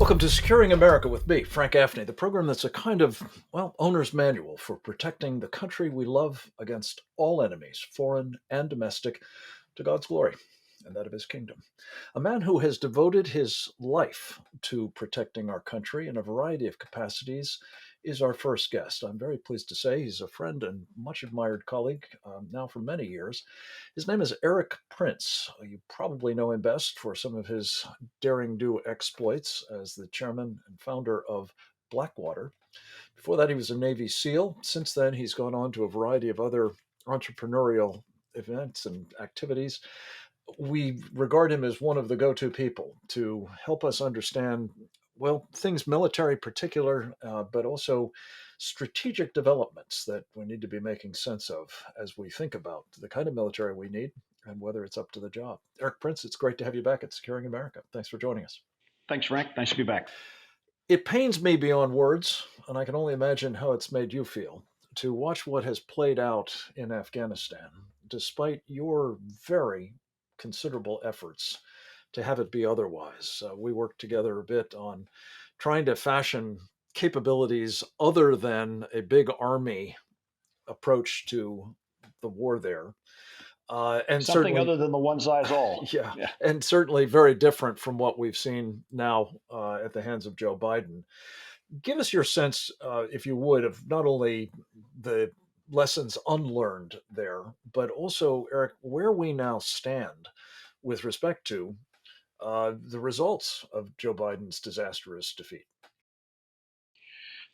Welcome to Securing America with me, Frank Gaffney, the program that's a kind of, owner's manual for protecting the country we love against all enemies, foreign and domestic, to God's glory and that of his kingdom. A man who has devoted his life to protecting our country in a variety of capacities is our first guest. I'm very pleased to say he's a friend and much admired colleague now for many years. His name is Erik Prince. You probably know him best for some of his daring do exploits as the chairman and founder of Blackwater. Before that, he was a Navy SEAL. Since then, he's gone on to a variety of other entrepreneurial events and activities. We regard him as one of the go-to people to help us understand, things military particular, but also strategic developments that we need to be making sense of as we think about the kind of military we need and whether it's up to the job. Erik Prince, it's great to have you back at Securing America. Thanks for joining us. Thanks, Frank. Nice to be back. It pains me beyond words, and I can only imagine how it's made you feel, to watch what has played out in Afghanistan, despite your very considerable efforts to have it be otherwise. We worked together a bit on trying to fashion capabilities other than a big army approach to the war there. And Something certainly, other than the one size all. yeah, and certainly very different from what we've seen now at the hands of Joe Biden. Give us your sense, if you would, of not only the lessons unlearned there, but also, Erik, where we now stand with respect to the results of Joe Biden's disastrous defeat.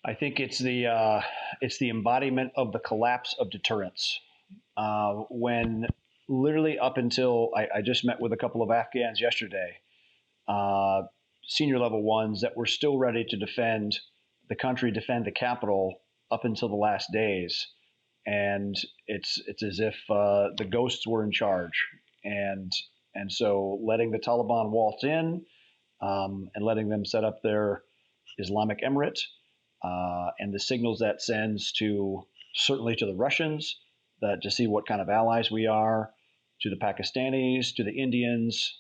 I think it's the embodiment of the collapse of deterrence. When literally up until I just met with a couple of Afghans yesterday, senior level ones that were still ready to defend the country, defend the capital up until the last days, and it's as if the ghosts were in charge, and so letting the Taliban waltz in and letting them set up their Islamic Emirate and the signals that sends to certainly to the Russians that to see what kind of allies we are, to the Pakistanis, to the Indians.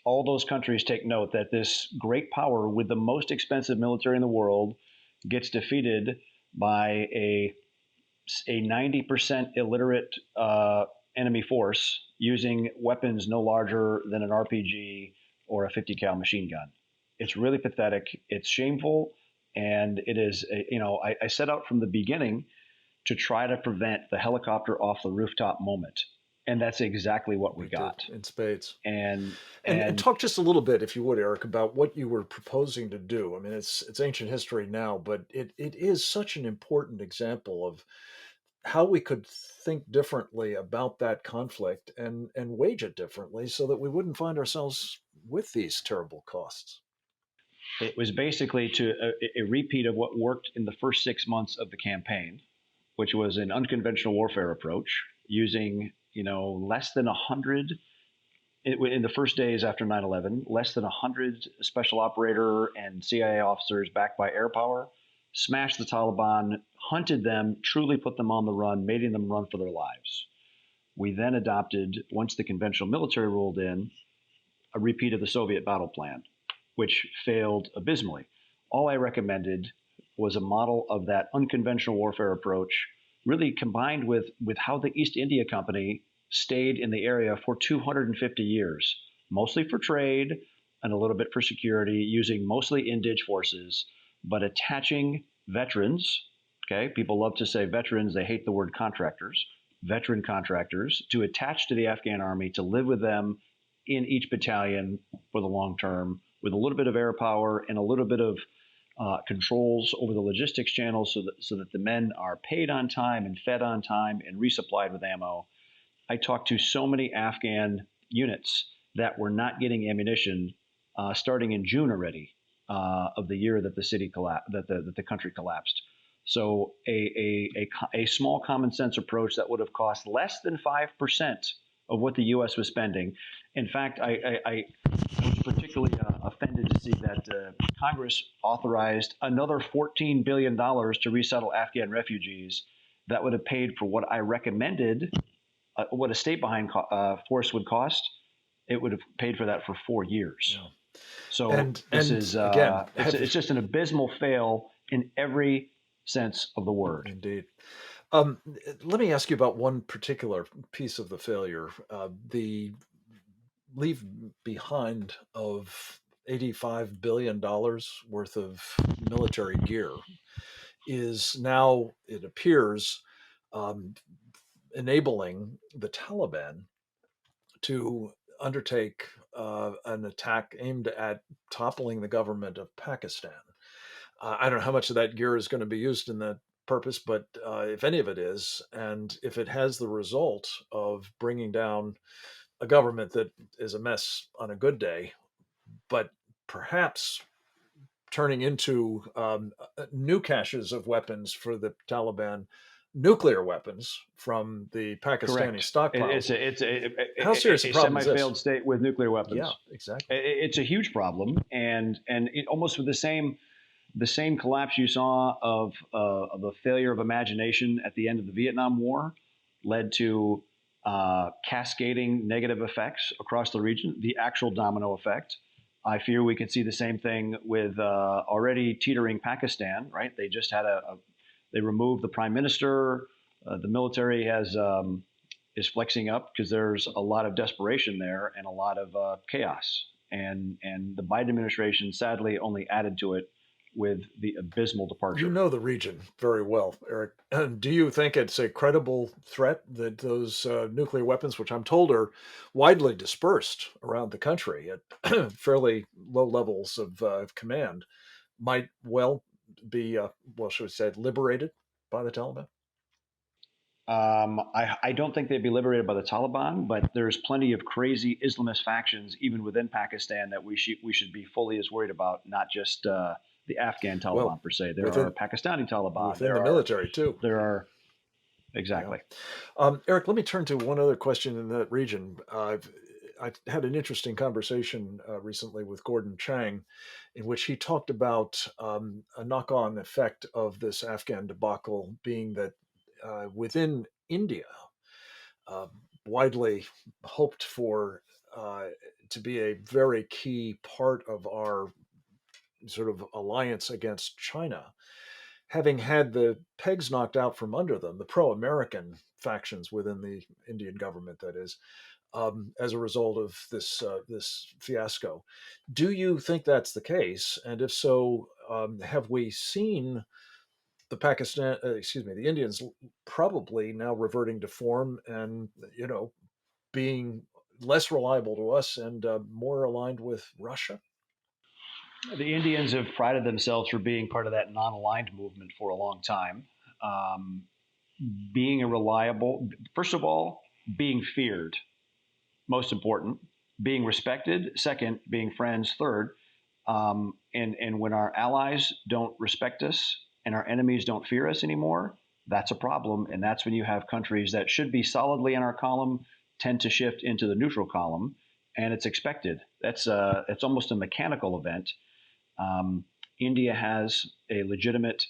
All those countries take note that this great power with the most expensive military in the world gets defeated by a 90% illiterate enemy force using weapons no larger than an RPG or a 50 cal machine gun. It's really pathetic. It's shameful. And it is, I set out from the beginning to try to prevent the helicopter off the rooftop moment. And that's exactly what we got in spades. And talk just a little bit, if you would, Erik, about what you were proposing to do. I mean, it's ancient history now, but it is such an important example of how we could think differently about that conflict and wage it differently so that we wouldn't find ourselves with these terrible costs. It was basically a repeat of what worked in the first 6 months of the campaign, which was an unconventional warfare approach using, less than 100 in the first days after 9/11, less than 100 special operator and CIA officers backed by air power smashed the Taliban, hunted them, truly put them on the run, making them run for their lives. We then adopted, once the conventional military rolled in, a repeat of the Soviet battle plan, which failed abysmally. All I recommended was a model of that unconventional warfare approach, really combined with how the East India Company stayed in the area for 250 years, mostly for trade and a little bit for security, using mostly indige forces, but attaching veterans. Okay, people love to say veterans, they hate the word contractors, veteran contractors, to attach to the Afghan army, to live with them in each battalion for the long term, with a little bit of air power and a little bit of controls over the logistics channels so that the men are paid on time and fed on time and resupplied with ammo. I talked to so many Afghan units that were not getting ammunition starting in June already of the year that the city collapsed, that the country collapsed. So a small common sense approach that would have cost less than 5% of what the U.S. was spending. In fact, I was particularly offended to see that Congress authorized another $14 billion to resettle Afghan refugees. That would have paid for what I recommended, what a state behind force would cost. It would have paid for that for 4 years. So this And is again, it's just an abysmal fail in every sense of the word. indeed. Um, Let me ask you about one particular piece of the failure. The leave behind of $85 billion worth of military gear is now, it appears, um, enabling the Taliban to undertake an attack aimed at toppling the government of Pakistan. I don't know how much of that gear is going to be used in that purpose, but if any of it is, and if it has the result of bringing down a government that is a mess on a good day, but perhaps turning into new caches of weapons for the Taliban, nuclear weapons from the Pakistani Correct. stockpiles. How serious a A problem is this? semi-failed state with nuclear Yeah, weapons. exactly. It's a huge problem, and it, almost with the same collapse you saw of the failure of imagination at the end of the Vietnam War led to cascading negative effects across the region, the actual domino effect. I fear we could see the same thing with already teetering Pakistan, right? They just had they removed the prime minister. The military has is flexing up because there's a lot of desperation there and a lot of chaos. And the Biden administration sadly only added to it with the abysmal You departure. know the region very well, Eric. Do you think it's a credible threat that those nuclear weapons, which I'm told are widely dispersed around the country at fairly low levels of command, might well be, well, should we say, liberated by the Taliban? I don't think they'd be liberated by the Taliban, but there's plenty of crazy Islamist factions even within Pakistan that we should be fully as worried about, not just the Afghan Well, Taliban per se. There are within Pakistani Taliban. within the military too. There are Yeah. exactly. Eric, let me turn to one other question in that region. I had an interesting conversation recently with Gordon Chang, in which he talked about a knock on effect of this Afghan debacle being that within India, uh, widely hoped for to be a very key part of our sort of alliance against China, having had the pegs knocked out from under them, the pro American factions within the Indian government, that is, as a result of this fiasco. Do you think that's the case? And if so, have we seen the Indians probably now reverting to form and being less reliable to us and more aligned with Russia? The Indians have prided themselves for being part of that non-aligned movement for a long time. Um, Being a reliable, first of all, being feared, most important, being respected, second, being friends, third. And when our allies don't respect us and our enemies don't fear us anymore, that's a problem. And that's when you have countries that should be solidly in our column tend to shift into the neutral column, and it's expected. That's it's almost a mechanical event. Um, India has a legitimate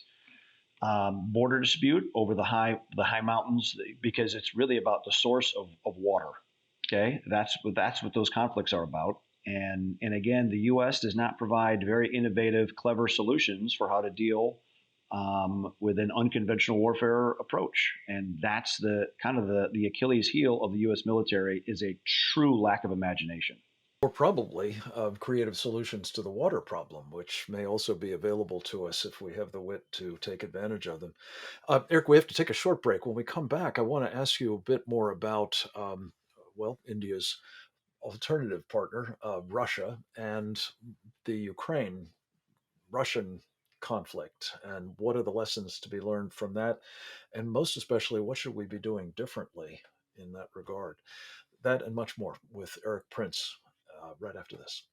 border dispute over the high mountains because it's really about the source of water. Okay, that's what those conflicts are about. And again, the U.S. does not provide very innovative, clever solutions for how to deal with an unconventional warfare approach. And that's the kind of the Achilles heel of the U.S. military is a true lack of imagination. Or probably creative solutions to the water problem, which may also be available to us if we have the wit to take advantage of them. Eric, we have to take a short break. When we come back, I want to ask you a bit more about, well, India's alternative partner, Russia, and the Ukraine Russian conflict, and what are the lessons to be learned from that? And most especially, what should we be doing differently in that regard? That and much more with Erik Prince right after this.